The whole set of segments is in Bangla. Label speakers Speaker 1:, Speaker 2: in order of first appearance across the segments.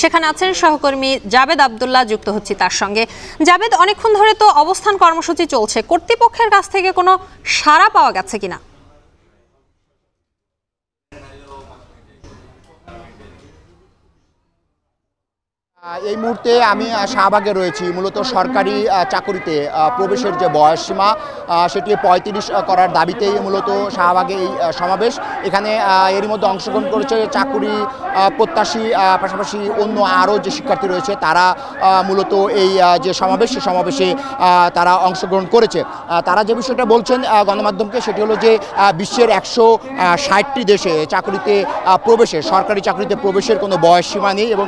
Speaker 1: সেখানে আছেন সহকর্মী জাবেদ আব্দুল্লাহ, যুক্ত হচ্ছি তার সঙ্গে। জাবেদ, অনেকক্ষণ ধরে তো অবস্থান কর্মসূচি চলছে, কর্তৃপক্ষের কাছ থেকে কোনো সাড়া পাওয়া গেছে কিনা?
Speaker 2: এই মুহূর্তে আমি শাহবাগে রয়েছি। মূলত সরকারি চাকুরিতে প্রবেশের যে বয়সসীমা সেটি ৩৫ করার দাবিতেই মূলত শাহবাগে এই সমাবেশ। এখানে এরই মধ্যে অংশগ্রহণ করেছে চাকুরি প্রত্যাশী, পাশাপাশি অন্য আরও যে শিক্ষার্থী রয়েছে তারা মূলত এই যে সমাবেশ সে সমাবেশে তারা অংশগ্রহণ করেছে। তারা যে বিষয়টা বলছেন গণমাধ্যমকে সেটি হলো যে বিশ্বের ১৬০টি দেশে চাকুরিতে প্রবেশের, সরকারি চাকরিতে প্রবেশের কোনো বয়সসীমা নেই এবং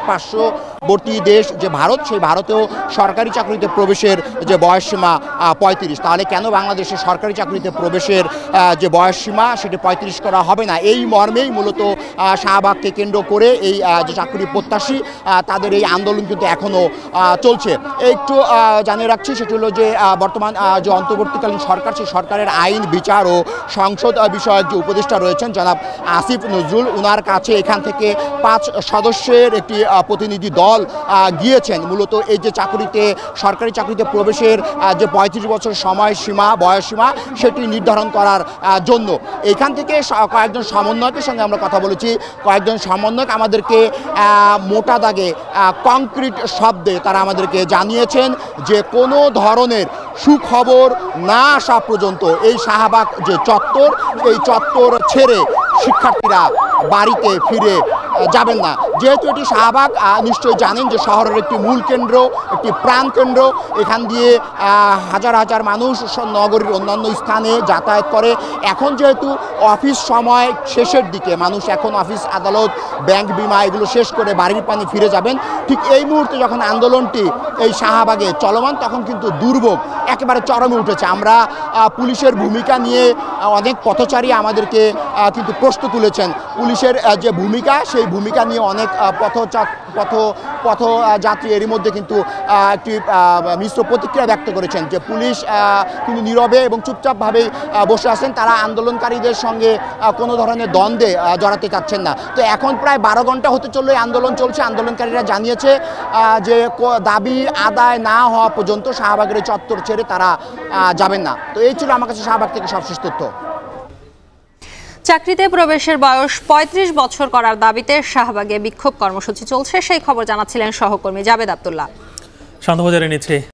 Speaker 2: পার্শ্ববর্তী দেশ যে ভারত, সেই ভারতেও সরকারি চাকরিতে প্রবেশের যে বয়সসীমা ৩৫। তাহলে কেন বাংলাদেশে সরকারি চাকরিতে প্রবেশের যে বয়সসীমা সেটি ৩৫ করা হবে না? এই মর্মেই মূলত শাহবাগকে কেন্দ্র করে এই যে চাকরি প্রত্যাশী তাদের এই আন্দোলন কিন্তু এখনও চলছে। একটু জানিয়ে রাখছি সেটি হলো যে বর্তমান যে অন্তর্বর্তীকালীন সরকার, সেই সরকারের আইন, বিচার ও সংসদ বিষয়ক যে উপদেষ্টা রয়েছেন জনাব আসিফ নজরুল, ওনার কাছে এখান থেকে ৫ সদস্যের একটি প্রতিনিধি দল গিয়েছেন মূলত এই যে চাকরিতে, সরকারি চাকরিতে প্রবেশের যে ৩৫ বছর সময়সীমা, বয়সসীমা সেটি নির্ধারণ করার জন্য। এখান থেকে কয়েকজন সমন্বয়কের সঙ্গে আমরা কথা বলেছি। কয়েকজন সমন্বয়ক আমাদেরকে মোটা দাগে কংক্রিট শব্দে তারা আমাদেরকে জানিয়েছেন যে কোনো ধরনের সুখবর না আসা পর্যন্ত এই শাহবাগ যে চত্বর, এই চত্বর ছেড়ে শিক্ষার্থীরা বাড়িতে ফিরে যাবেন না। যেহেতু এটি শাহবাগ, নিশ্চয়ই জানেন যে শহরের একটি মূল কেন্দ্র, একটি প্রাণ কেন্দ্র। এখান দিয়ে হাজার হাজার মানুষ নগরীর অন্যান্য স্থানে যাতায়াত করে। এখন যেহেতু অফিস সময় শেষের দিকে, মানুষ এখন অফিস, আদালত, ব্যাংক, বিমা এগুলো শেষ করে বাড়ির পানি ফিরে যাবেন। ঠিক এই মুহূর্তে যখন আন্দোলনটি এই শাহবাগে চলমান, তখন কিন্তু দুর্ভোগ একেবারে চরমে উঠেছে। আমরা পুলিশের ভূমিকা নিয়ে অনেক পথচারী আমাদেরকে কিন্তু প্রশ্ন তুলেছেন। পুলিশের যে ভূমিকা, সেই ভূমিকা নিয়ে অনেক পথযাত্রী এরই মধ্যে কিন্তু একটি মিশ্র প্রতিক্রিয়া ব্যক্ত করেছেন যে পুলিশ কিন্তু নীরবে এবং চুপচাপভাবেই বসে আছেন। তারা আন্দোলনকারীদের সঙ্গে কোনো ধরনের দ্বন্দ্বে জড়াতে চাচ্ছেন না। তো এখন প্রায় ১২ ঘন্টা হতে চললো আন্দোলন চলছে। আন্দোলনকারীরা জানিয়েছে যে দাবি আদায় না হওয়া পর্যন্ত শাহবাগের এই চত্বর ছেড়ে তারা যাবেন না। তো এই ছিল আমার কাছে শাহবাগ থেকে সবশেষ তথ্য।
Speaker 1: চাকরিতে প্রবেশের বয়স ৩৫ বছর করার দাবিতে শাহবাগে বিক্ষোভ কর্মসূচি চলছে, সেই খবর জানাচ্ছিলেন সহকর্মী জাবেদ আব্দুল্লাহ।
Speaker 3: শান্তবাজারে নিচ্ছে